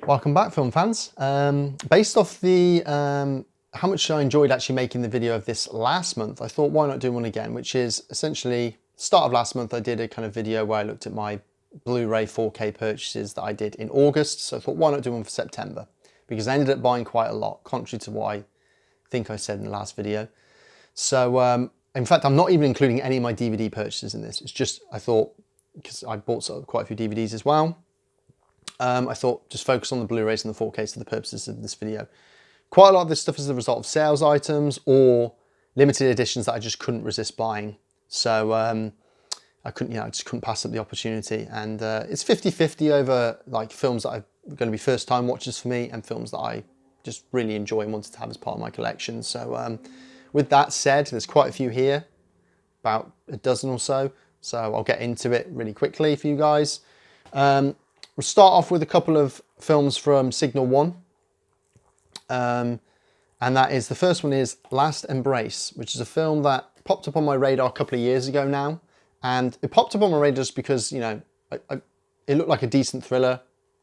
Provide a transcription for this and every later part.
Welcome back, film fans. Based off the how much I enjoyed actually making the video of this last month, I thought why not do one again, which is essentially start of last month I did a kind of video where I looked at my Blu-ray 4K purchases that I did in August. So I thought why not do one for September, because I ended up buying quite a lot, contrary to what I think I said in the last video. So in fact, I'm not even including any of my DVD purchases in this. It's just, I thought, because I bought quite a few DVDs as well, I thought just focus on the Blu-rays and the 4Ks for the purposes of this video. Quite a lot of this stuff is the result of sales items or limited editions that I just couldn't resist buying. So I couldn't, I just couldn't pass up the opportunity. And it's 50-50 over like films that are going to be first time watches for me and films that I just really enjoy and wanted to have as part of my collection. So with that said, there's quite a few here, about a dozen or so. So I'll get into it really quickly for you guys. We'll start off with a couple of films from Signal One. And that is, the first one is Last Embrace, which is a film that popped up on my radar a couple of years ago now. And it popped up on my radar just because, you know, it looked like a decent thriller,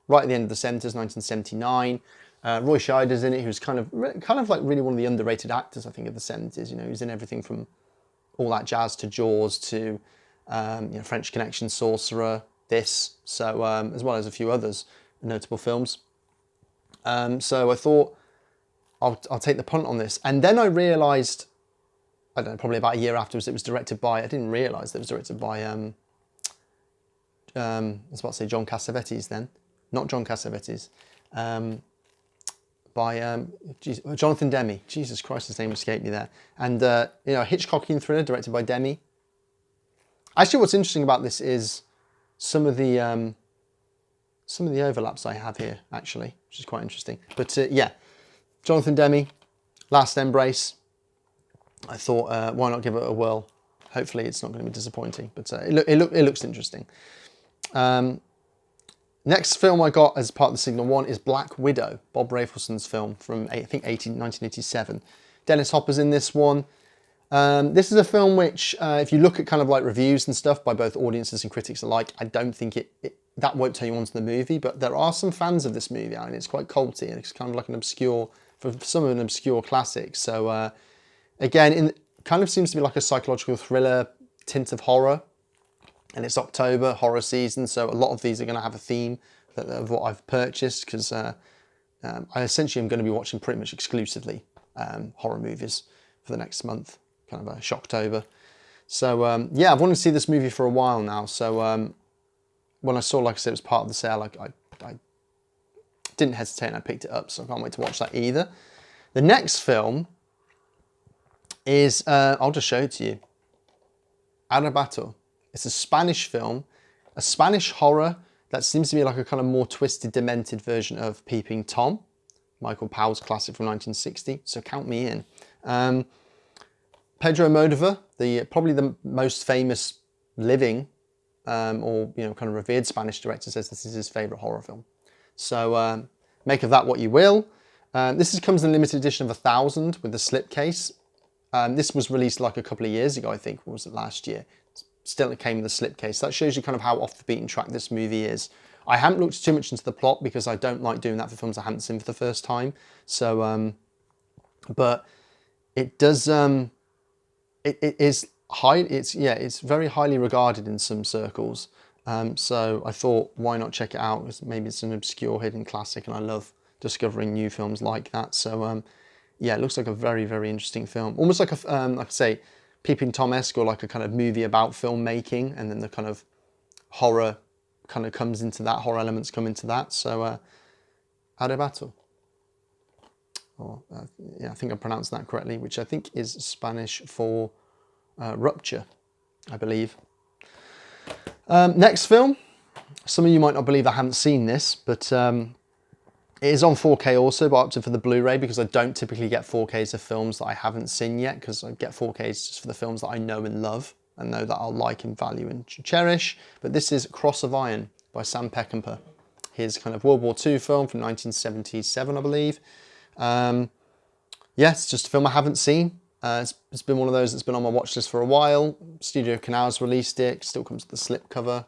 right at the end of the 70s, 1979. Roy Scheider's in it, who's kind of like really one of the underrated actors, I think, of the 70s. You know, he's in everything from All That Jazz to Jaws to, you know, French Connection, Sorcerer, this, so as well as a few others notable films. So I thought I'll take the punt on this, and then I realised, I don't know, probably about a year afterwards, it was directed by, I didn't realise that it was directed by I was about to say John Cassavetes then, not John Cassavetes, by Jonathan Demme. Jesus Christ, his name escaped me there. And you know, a Hitchcockian thriller directed by Demme. Actually, what's interesting about this is some of the overlaps I have here, actually, which is quite interesting. But yeah, Jonathan Demme, Last Embrace. I thought, why not give it a whirl? Hopefully, it's not going to be disappointing, but it looks interesting. Next film I got as part of the Signal One is Black Widow, Bob Rafelson's film from I think 1987. Dennis Hopper's in this one. This is a film which, if you look at kind of like reviews and stuff by both audiences and critics alike, I don't think that won't turn you on to the movie, but there are some fans of this movie, and it's quite culty, and it's kind of like an obscure, for some of an obscure classic. So again, it kind of seems to be like a psychological thriller, tint of horror, and it's October, horror season, so a lot of these are going to have a theme of what I've purchased, because I essentially am going to be watching pretty much exclusively horror movies for the next month. Kind of a Shocktober. So yeah, I've wanted to see this movie for a while now. So when I saw, like I said, it was part of the sale, I didn't hesitate and I picked it up. So I can't wait to watch that either. The next film is, I'll just show it to you. Arrebato. It's a Spanish film, a Spanish horror that seems to be like a kind of more twisted, demented version of Peeping Tom, Michael Powell's classic from 1960. So count me in. Pedro Almodóvar, probably the most famous living or kind of revered Spanish director, says this is his favourite horror film. So make of that what you will. This comes in a limited edition of 1,000 with the slipcase. This was released like a couple of years ago, I think, or was it last year? Still, it came with a slipcase. That shows you kind of how off the beaten track this movie is. I haven't looked too much into the plot because I don't like doing that for films I haven't seen for the first time. So, but it does. It is high. It's very highly regarded in some circles. So I thought, why not check it out? Maybe it's an obscure hidden classic, and I love discovering new films like that. So yeah, it looks like a very, very interesting film. Almost like like I say, Peeping Tom-esque, or like a kind of movie about filmmaking, and then the kind of horror kind of comes into that. Horror elements come into that. So Arrebato. Yeah, I think I pronounced that correctly, which I think is Spanish for rupture, I believe. Next film, some of you might not believe I haven't seen this, but it is on 4K also, but I opted for the Blu-ray because I don't typically get 4Ks of films that I haven't seen yet, because I get 4Ks just for the films that I know and love, and know that I'll like and value and cherish. But this is Cross of Iron by Sam Peckinpah, his kind of World War II film from 1977, I believe. Yeah, it's just a film I haven't seen. It's been one of those that's been on my watch list for a while. Studio Canal's released it, still comes with the slipcover.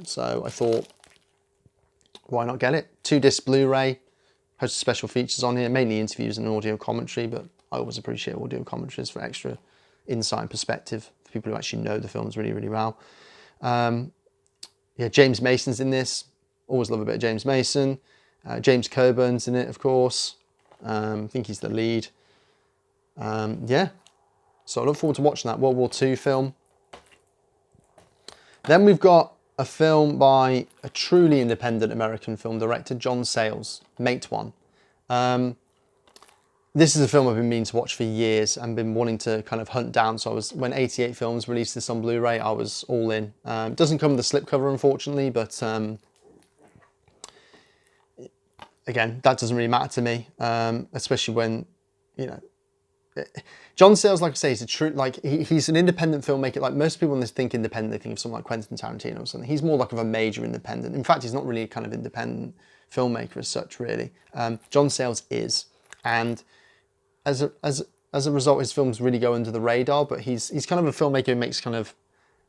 So I thought, why not get it? 2-disc Blu-ray, host of special features on here, mainly interviews and audio commentary, but I always appreciate audio commentaries for extra insight and perspective for people who actually know the films really, really well. Yeah, James Mason's in this. Always love a bit of James Mason. James Coburn's in it, of course. I think he's the lead. Yeah, so I look forward to watching that World War II film. Then we've got a film by a truly independent American film director, John Sayles, Mate One. This is a film I've been meaning to watch for years and been wanting to kind of hunt down. So when 88 Films released this on Blu-ray, I was all in. It doesn't come with a slipcover, unfortunately, but again, that doesn't really matter to me, especially when, you know, John Sayles, like I say, he's a true, he's an independent filmmaker. Like most people when they think independent, they think of someone like Quentin Tarantino or something. He's more like of a major independent. In fact, he's not really a kind of independent filmmaker as such, really. John Sayles is, and as a result, his films really go under the radar. But he's kind of a filmmaker who makes kind of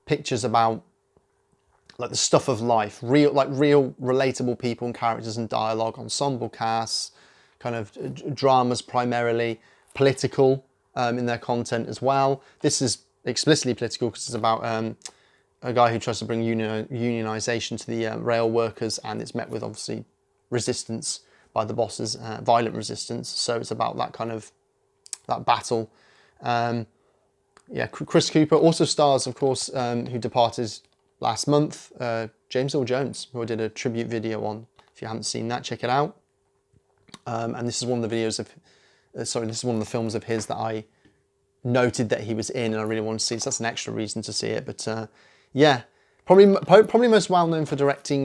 pictures about like the stuff of life, real relatable people and characters and dialogue, ensemble casts, kind of dramas primarily, political in their content as well. This is explicitly political because it's about a guy who tries to bring unionization to the rail workers, and it's met with obviously resistance by the bosses, violent resistance. So it's about that kind of that battle. Yeah, Chris Cooper also stars, of course, who departed last month, James Earl Jones, who I did a tribute video on. If you haven't seen that, check it out. And this is one of the videos of, this is one of the films of his that I noted that he was in, and I really wanted to see. So that's an extra reason to see it. But yeah, probably most well known for directing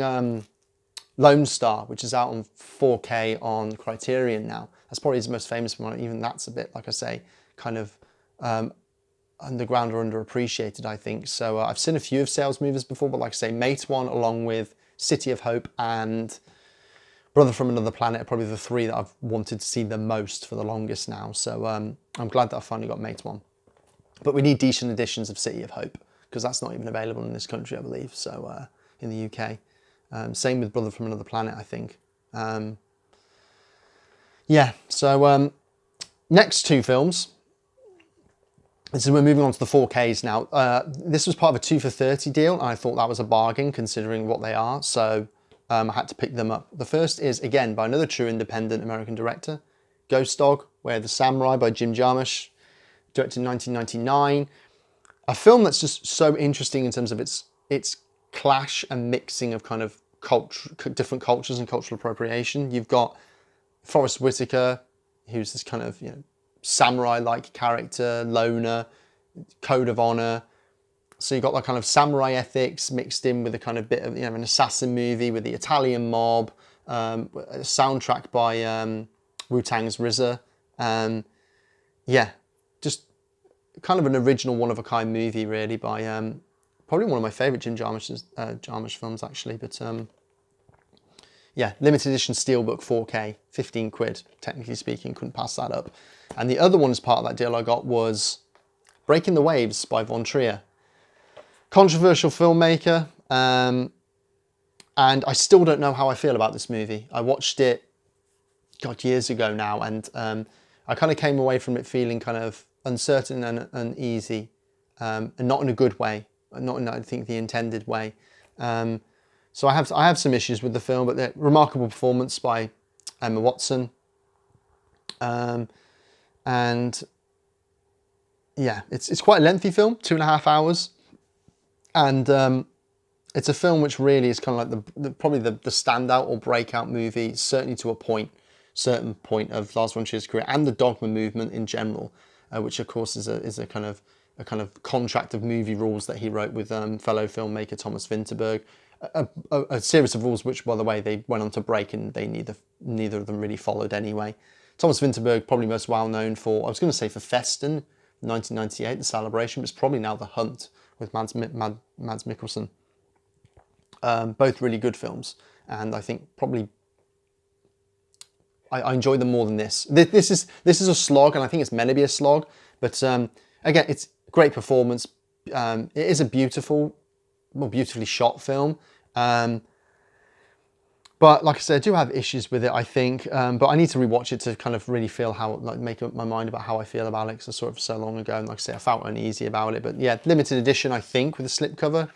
Lone Star, which is out on 4K on Criterion now. That's probably his most famous one. Even that's a bit, like I say, kind of underground or underappreciated, I think. So I've seen a few of Sayles' movies before, but like I say, Mate One, along with City of Hope and Brother from Another Planet, are probably the three that I've wanted to see the most for the longest now. So I'm glad that I finally got Mate One. But we need decent editions of City of Hope, because that's not even available in this country, I believe, so in the UK. Same with Brother from Another Planet, I think. Yeah, so next two films. So we're moving on to the 4Ks now. This was part of a 2 for 30 deal, and I thought that was a bargain considering what they are, so I had to pick them up. The first is, again, by another true independent American director, Ghost Dog, Where the Samurai by Jim Jarmusch, directed in 1999. A film that's just so interesting in terms of its clash and mixing of kind of different cultures and cultural appropriation. You've got Forrest Whitaker, who's this kind of, you know, samurai-like character, loner, code of honor. So you've got that kind of samurai ethics mixed in with a kind of bit of, you know, an assassin movie with the Italian mob, a soundtrack by Wu-Tang's RZA. Yeah, just kind of an original, one-of-a-kind movie, really, by probably one of my favourite Jim Jarmusch films, actually. But yeah, limited edition steelbook 4K, 15 quid, technically speaking, couldn't pass that up. And the other one as part of that deal I got was Breaking the Waves by Von Trier. Controversial filmmaker, and I still don't know how I feel about this movie. I watched it, God, years ago now, and I kind of came away from it feeling kind of uncertain and uneasy, and not in a good way, not in, I think, the intended way. So I have some issues with the film, but the remarkable performance by Emma Watson, and yeah, it's quite a lengthy film, 2.5 hours, and it's a film which really is kind of like probably the standout or breakout movie, certainly to a certain point of Lars von Trier's career, and the Dogma movement in general, which of course is a kind of contract of movie rules that he wrote with fellow filmmaker Thomas Vinterberg. A series of rules which, by the way, they went on to break, and they neither of them really followed anyway. Thomas Vinterberg, probably most well known for, I was going to say for Festen, 1998, The Celebration, but it's probably now The Hunt with Mads Mikkelsen. Both really good films, and I think probably I enjoy them more than this. This is a slog, and I think it's meant to be a slog, but again, it's great performance. It is a beautifully shot film. But like I said, I do have issues with it, I think. But I need to rewatch it to kind of really feel how, like, make up my mind about how I feel about it, because I saw it for so long ago. And like I say, I felt uneasy about it. But yeah, limited edition, I think, with a slipcover.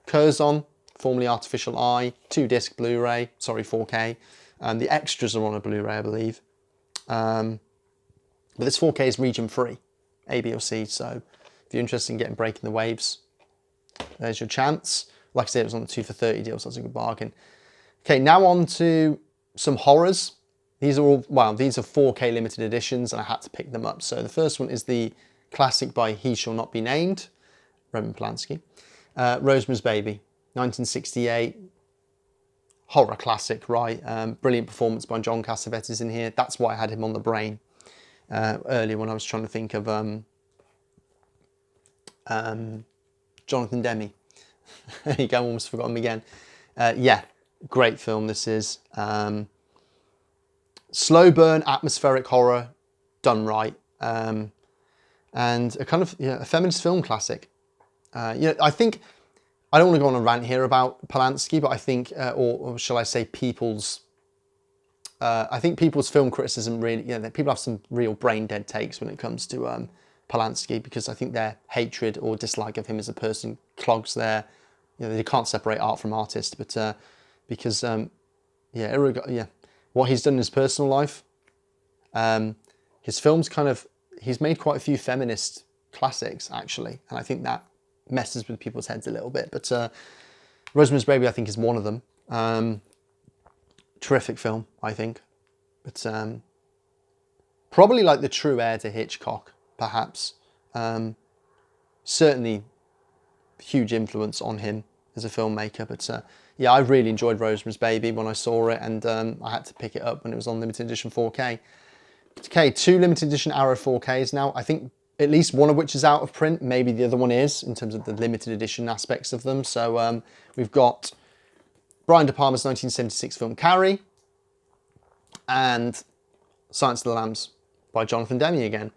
Curzon, formerly Artificial Eye, 2-disc Blu-ray, sorry, 4K. The extras are on a Blu-ray, I believe. But this 4K is region free, A, B or C. So if you're interested in getting Breaking the Waves, there's your chance. Like I said, it was on the 2 for 30 deal, so that's a good bargain. Okay, now on to some horrors. These are all, well, these are 4K limited editions, and I had to pick them up. So the first one is the classic by He Shall Not Be Named, Roman Polanski. Rosemary's Baby, 1968. Horror classic, right? Brilliant performance by John Cassavetes in here. That's why I had him on the brain earlier when I was trying to think of Jonathan Demme. There you go, almost forgot him again. Yeah, great film this is. Slow burn, atmospheric horror, done right. And a kind of a feminist film classic. I think, I don't want to go on a rant here about Polanski, but I think, or shall I say people's, I think people's film criticism really, people have some real brain dead takes when it comes to Polanski, because I think their hatred or dislike of him as a person clogs their, they can't separate art from artist, but because, what he's done in his personal life, his films he's made quite a few feminist classics, actually, and I think that messes with people's heads a little bit. But Rosemary's Baby, I think, is one of them. Terrific film, I think. But probably like the true heir to Hitchcock, perhaps. Certainly huge influence on him as a filmmaker. But yeah, I really enjoyed Rosemary's Baby when I saw it, and I had to pick it up when it was on limited edition 4K. Okay, 2 limited edition Arrow 4Ks now. I think at least one of which is out of print. Maybe the other one is, in terms of the limited edition aspects of them. So we've got Brian De Palma's 1976 film Carrie, and Silence of the Lambs by Jonathan Demme again.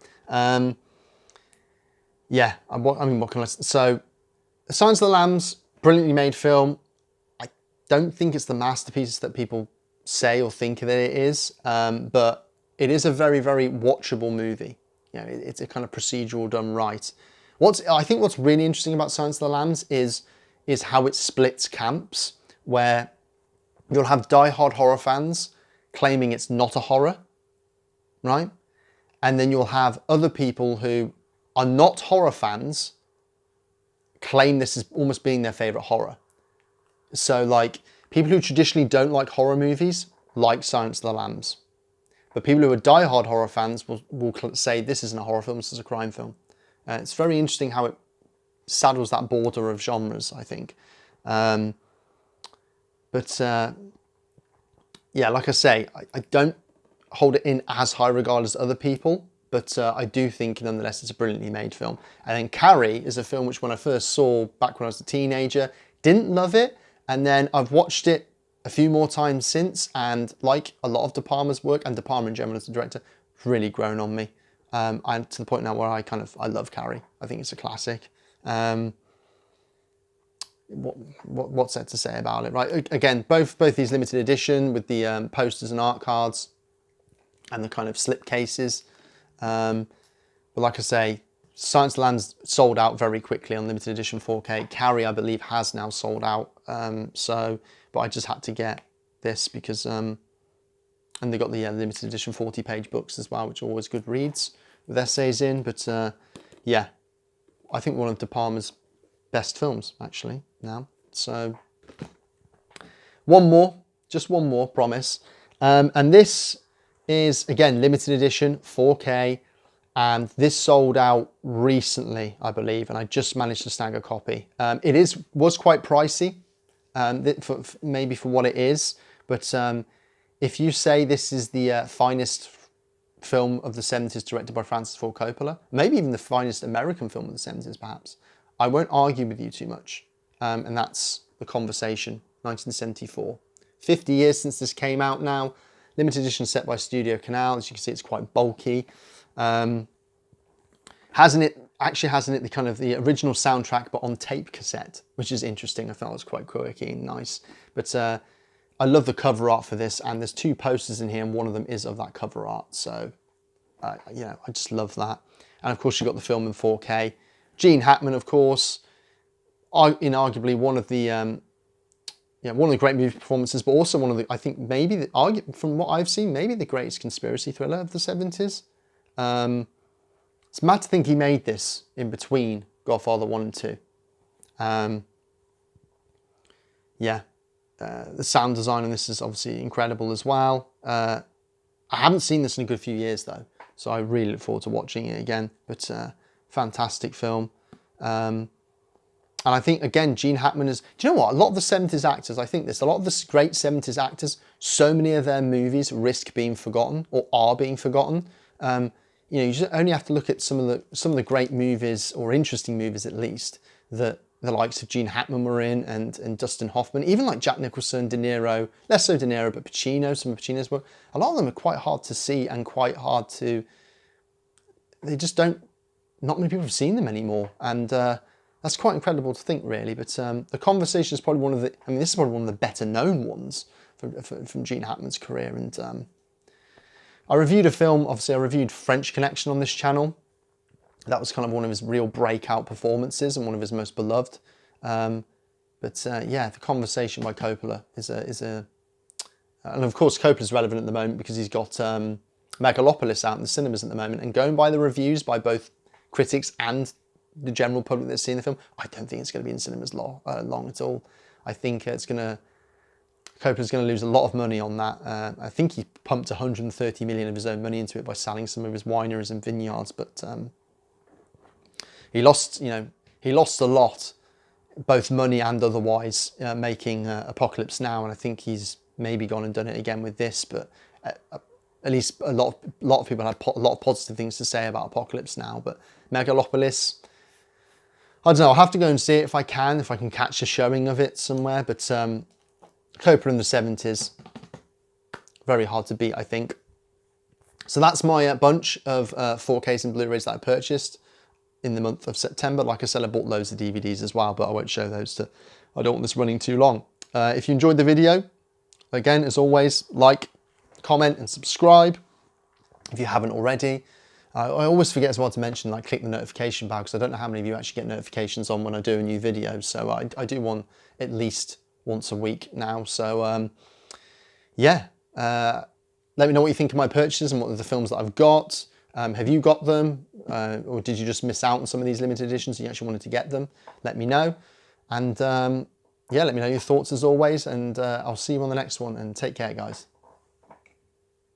Yeah, what can I say? So Silence of the Lambs, brilliantly made film. I don't think it's the masterpiece that people say or think that it is, but it is a very, very watchable movie. It's a kind of procedural done right. I think what's really interesting about Silence of the Lambs is how it splits camps, where you'll have die-hard horror fans claiming it's not a horror, right? And then you'll have other people who are not horror fans claim this is almost being their favourite horror. So like, people who traditionally don't like horror movies like Silence of the Lambs. But people who are die-hard horror fans will say this isn't a horror film, this is a crime film. It's very interesting how it saddles that border of genres, I think. Yeah, like I say, I don't hold it in as high regard as other people, but I do think nonetheless it's a brilliantly made film. And then Carrie is a film which, when I first saw back when I was a teenager, didn't love it, and then I've watched it a few more times since, and like a lot of De Palma's work, and De Palma in general as the director, really grown on me. I'm to the point now where I love Carrie. I think it's a classic. What's there to say about it, right? Again, both these limited edition with the posters and art cards and the kind of slip cases. But like I say, Silence of the Lambs sold out very quickly on limited edition 4K. Carrie, I believe, has now sold out. But I just had to get this because, and they got the limited edition 40-page books as well, which are always good reads with essays in. But yeah, I think one of De Palma's best films, actually, now. So just one more, promise. And this is, again, limited edition, 4K, and this sold out recently, I believe, and I just managed to snag a copy. It was quite pricey, maybe for what it is, but if you say this is the finest film of the 70s directed by Francis Ford Coppola, maybe even the finest American film of the 70s, perhaps, I won't argue with you too much. And that's The Conversation, 1974. 50 years since this came out now. Limited edition set by Studio Canal. As you can see, it's quite bulky. Hasn't it the kind of the original soundtrack, but on tape cassette, which is interesting. I thought it was quite quirky and nice. But I I love the cover art for this, and there's 2 posters in here, and one of them is of that cover art. So, you know, I just love that. And of course, you've got the film in 4K. Gene Hackman, of course, inarguably one of the one of the great movie performances, but also one of the, I think maybe from what I've seen, maybe the greatest conspiracy thriller of the 70s. It's mad to think he made this in between Godfather 1 and 2. The sound design on this is obviously incredible as well. I haven't seen this in a good few years though, so I really look forward to watching it again. But fantastic film. And I think, again, Gene Hackman is... Do you know what? A lot of the 70s actors, I think this, a lot of the great 70s actors, so many of their movies risk being forgotten or are being forgotten. You know, you just only have to look at some of the great movies, or interesting movies at least, that the likes of Gene Hackman were in, and Dustin Hoffman, even like Jack Nicholson, De Niro, less so De Niro, but Pacino, some of Pacino's work. A lot of them are quite hard to see and quite hard to... They just don't... Not many people have seen them anymore. And... that's quite incredible to think, really. But The Conversation is probably one of the... I mean, this is probably one of the better known ones from Gene Hackman's career. And I reviewed a film, obviously I reviewed French Connection on this channel. That was kind of one of his real breakout performances and one of his most beloved. Yeah, The Conversation by Coppola is a... And of course, Coppola's relevant at the moment because he's got Megalopolis out in the cinemas at the moment. And going by the reviews by both critics and the general public that's seen the film, I don't think it's going to be in cinemas long at all. I think Coppola's going to lose a lot of money on that. I think he pumped 130 million of his own money into it by selling some of his wineries and vineyards, but he lost a lot, both money and otherwise, making Apocalypse Now, and I think he's maybe gone and done it again with this. But at least a lot of people had a lot of positive things to say about Apocalypse Now. But Megalopolis, I don't know, I'll have to go and see it if I can catch a showing of it somewhere. But Coppola in the 70s, very hard to beat, I think. So that's my bunch of 4Ks and Blu-rays that I purchased in the month of September. Like I said, I bought loads of DVDs as well, but I won't show those. I don't want this running too long. If you enjoyed the video, again, as always, like, comment and subscribe if you haven't already. I always forget as well to mention, like, click the notification bell, because I don't know how many of you actually get notifications on when I do a new video. So I do one at least once a week now. So yeah, let me know what you think of my purchases and what are the films that I've got. Have you got them? Or did you just miss out on some of these limited editions and you actually wanted to get them? Let me know. And yeah, let me know your thoughts as always. And I'll see you on the next one, and take care, guys.